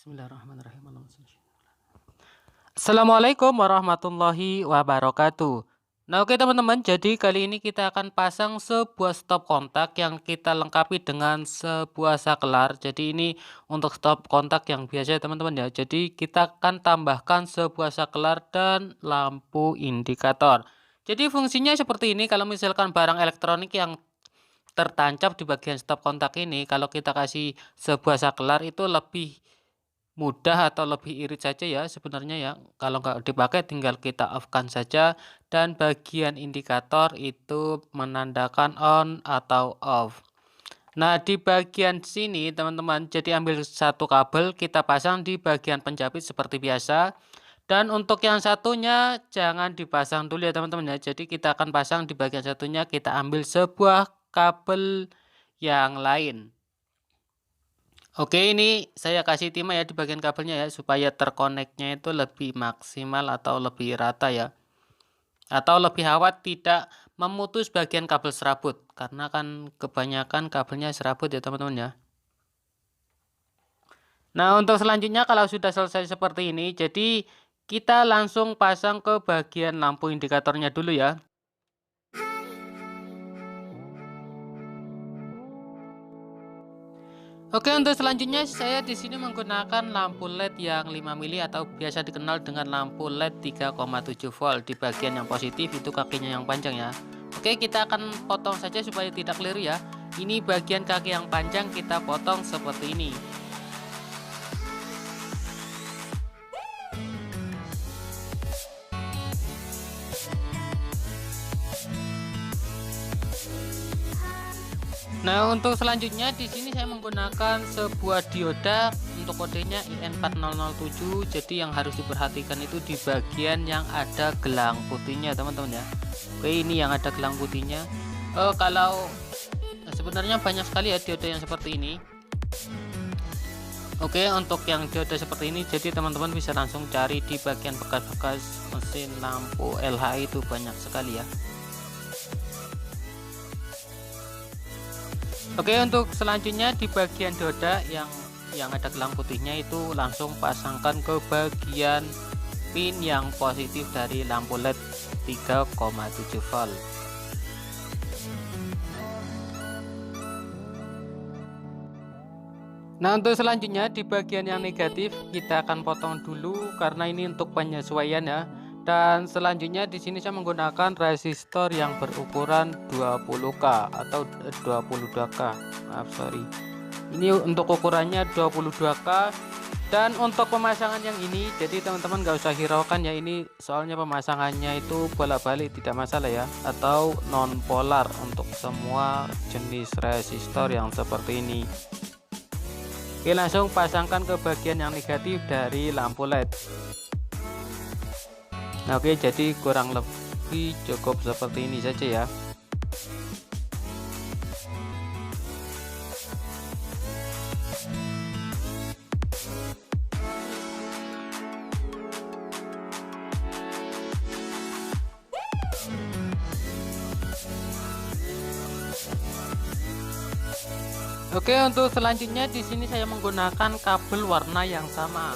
Bismillahirrahmanirrahim. Assalamualaikum warahmatullahi wabarakatuh. Nah, oke teman-teman, jadi kali ini kita akan pasang sebuah stop kontak yang kita lengkapi dengan sebuah saklar. Jadi ini untuk stop kontak yang biasa ya teman-teman ya. Jadi kita akan tambahkan sebuah saklar dan lampu indikator. Jadi fungsinya seperti ini, kalau misalkan barang elektronik yang tertancap di bagian stop kontak ini, kalau kita kasih sebuah saklar itu lebih mudah atau lebih irit saja ya sebenarnya ya. Kalau nggak dipakai tinggal kita off-kan saja, dan bagian indikator itu menandakan on atau off. Nah, di bagian sini teman-teman, jadi ambil satu kabel kita pasang di bagian penjepit seperti biasa. Dan untuk yang satunya jangan dipasang dulu ya teman-teman ya. Jadi kita akan pasang di bagian satunya, kita ambil sebuah kabel yang lain. Oke, ini saya kasih timah ya di bagian kabelnya ya, supaya terkoneknya itu lebih maksimal atau lebih rata ya. Atau lebih awet, tidak memutus bagian kabel serabut. Karena kan kebanyakan kabelnya serabut ya teman-teman ya. Nah, untuk selanjutnya kalau sudah selesai seperti ini, jadi kita langsung pasang ke bagian lampu indikatornya dulu ya. Oke, untuk selanjutnya saya di sini menggunakan lampu LED yang 5 mili atau biasa dikenal dengan lampu LED 3,7 volt. Di bagian yang positif itu kakinya yang panjang ya. Oke, kita akan potong saja supaya tidak keliru ya. Ini bagian kaki yang panjang kita potong seperti ini. Nah, untuk selanjutnya di sini saya menggunakan sebuah dioda, untuk kodenya IN4007. Jadi yang harus diperhatikan itu di bagian yang ada gelang putihnya teman-teman ya. Oke, ini yang ada gelang putihnya. Kalau sebenarnya banyak sekali ya dioda yang seperti ini. Oke, untuk yang dioda seperti ini, jadi teman-teman bisa langsung cari di bagian bekas-bekas mesin lampu LH, itu banyak sekali ya. Oke, untuk selanjutnya di bagian dioda yang ada gelang putihnya itu langsung pasangkan ke bagian pin yang positif dari lampu LED 3,7 volt. Nah, untuk selanjutnya di bagian yang negatif kita akan potong dulu karena ini untuk penyesuaian ya. Dan selanjutnya di sini saya menggunakan resistor yang berukuran 20K atau 22K. Maaf, sorry. Ini untuk ukurannya 22K. Dan untuk pemasangan yang ini, jadi teman-teman gak usah hiraukan ya, ini soalnya pemasangannya itu bolak-balik tidak masalah ya, atau non polar untuk semua jenis resistor yang seperti ini. Oke, langsung pasangkan ke bagian yang negatif dari lampu LED. Nah, oke, jadi kurang lebih cukup seperti ini saja ya. Oke, untuk selanjutnya di sini saya menggunakan kabel warna yang sama.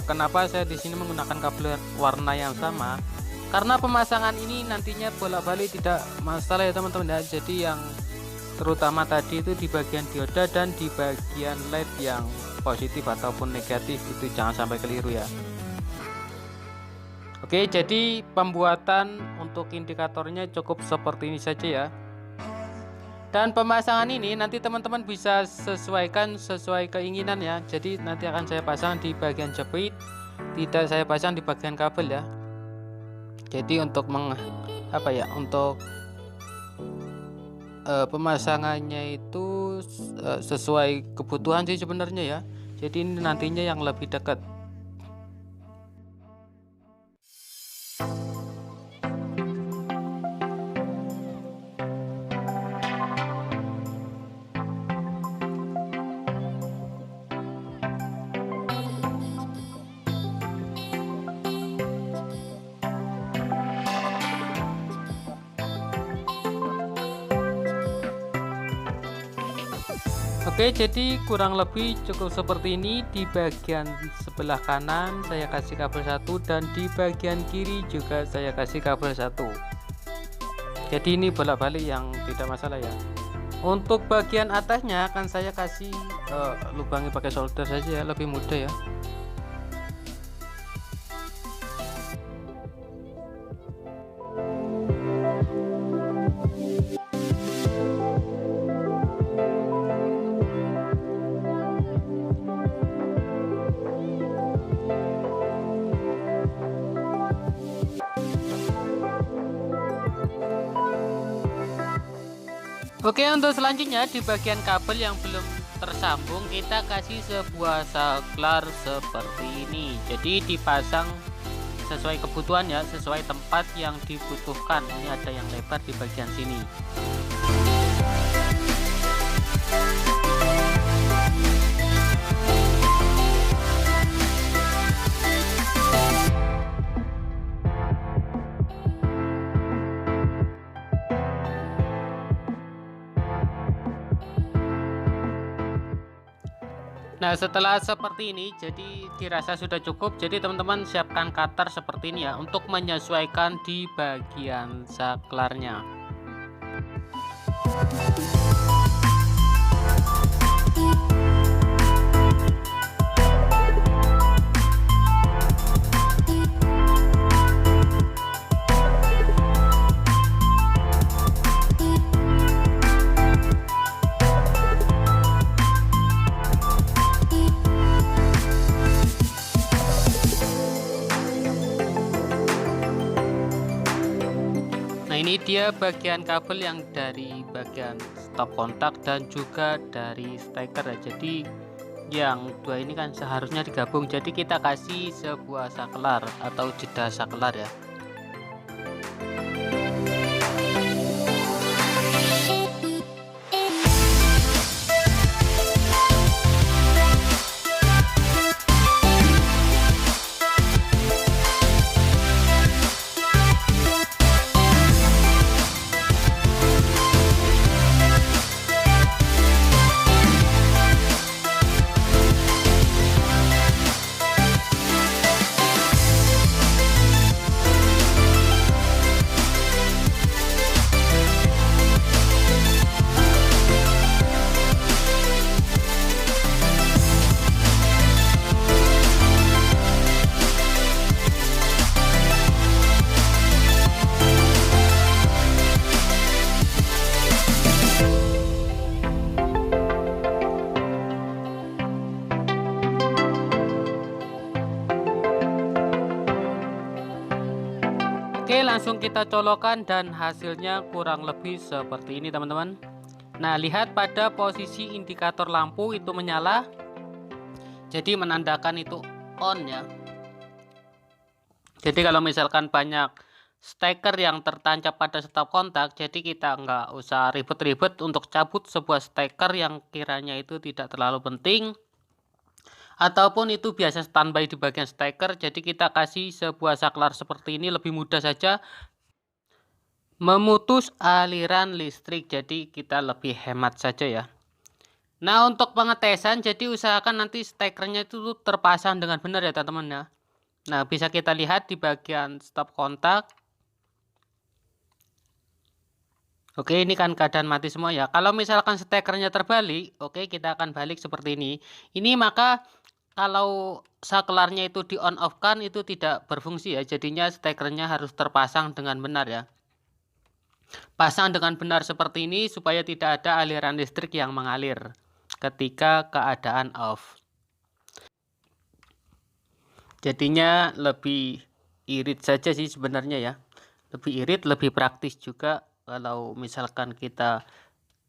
Kenapa saya di sini menggunakan kabel warna yang sama? Karena pemasangan ini nantinya bolak-balik tidak masalah ya teman-teman ya. Jadi yang terutama tadi itu di bagian dioda dan di bagian LED yang positif ataupun negatif itu jangan sampai keliru ya. Oke, jadi pembuatan untuk indikatornya cukup seperti ini saja ya. Dan pemasangan ini nanti teman-teman bisa sesuaikan sesuai keinginan ya. Jadi nanti akan saya pasang di bagian jepit, tidak saya pasang di bagian kabel ya. Jadi untuk untuk pemasangannya itu sesuai kebutuhan sih sebenarnya ya. Jadi ini nantinya yang lebih dekat. Oke, jadi kurang lebih cukup seperti ini. Di bagian sebelah kanan saya kasih kabel satu, dan di bagian kiri juga saya kasih kabel satu. Jadi ini bolak-balik yang tidak masalah ya. Untuk bagian atasnya akan saya kasih lubangi pakai solder saja ya, lebih mudah ya. Oke, untuk selanjutnya di bagian kabel yang belum tersambung kita kasih sebuah saklar seperti ini. Jadi dipasang sesuai kebutuhan ya, sesuai tempat yang dibutuhkan. Ini ada yang lebar di bagian sini. Nah, setelah seperti ini jadi dirasa sudah cukup. Jadi teman-teman siapkan cutter seperti ini ya, untuk menyesuaikan di bagian saklarnya. Ini dia bagian kabel yang dari bagian stop kontak dan juga dari steker ya. Jadi yang dua ini kan seharusnya digabung, jadi kita kasih sebuah saklar atau jeda saklar ya. Oke, langsung kita colokkan dan hasilnya kurang lebih seperti ini teman-teman. Nah, lihat pada posisi indikator lampu itu menyala, jadi menandakan itu on ya. Jadi kalau misalkan banyak steker yang tertancap pada stop kontak, jadi kita nggak usah ribet-ribet untuk cabut sebuah steker yang kiranya itu tidak terlalu penting, ataupun itu biasa standby di bagian steker. Jadi kita kasih sebuah saklar seperti ini, lebih mudah saja memutus aliran listrik, jadi kita lebih hemat saja ya. Nah, untuk pengetesan jadi usahakan nanti stekernya itu terpasang dengan benar ya teman-teman ya. Nah, bisa kita lihat di bagian stop kontak. Oke, ini kan keadaan mati semua ya. Kalau misalkan stekernya terbalik, oke, kita akan balik seperti ini. Ini maka kalau saklarnya itu di on off kan itu tidak berfungsi ya. Jadinya stekernya harus terpasang dengan benar ya. Pasang dengan benar seperti ini supaya tidak ada aliran listrik yang mengalir ketika keadaan off. Jadinya lebih irit saja sih sebenarnya ya. Lebih irit, lebih praktis juga. Kalau misalkan kita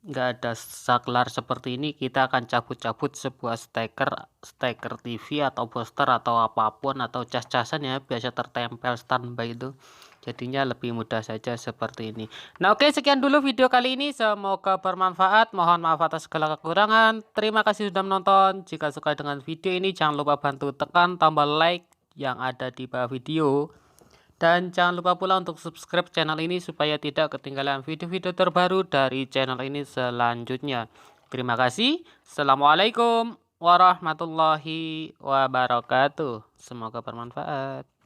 nggak ada saklar seperti ini, kita akan cabut-cabut sebuah steker TV atau booster atau apapun, atau cas-casan ya, biasa tertempel standby itu. Jadinya lebih mudah saja seperti ini. Nah, oke, sekian dulu video kali ini, semoga bermanfaat. Mohon maaf atas segala kekurangan. Terima kasih sudah menonton. Jika suka dengan video ini, jangan lupa bantu tekan tombol like yang ada di bawah video. Dan jangan lupa pula untuk subscribe channel ini supaya tidak ketinggalan video-video terbaru dari channel ini selanjutnya. Terima kasih. Assalamualaikum warahmatullahi wabarakatuh. Semoga bermanfaat.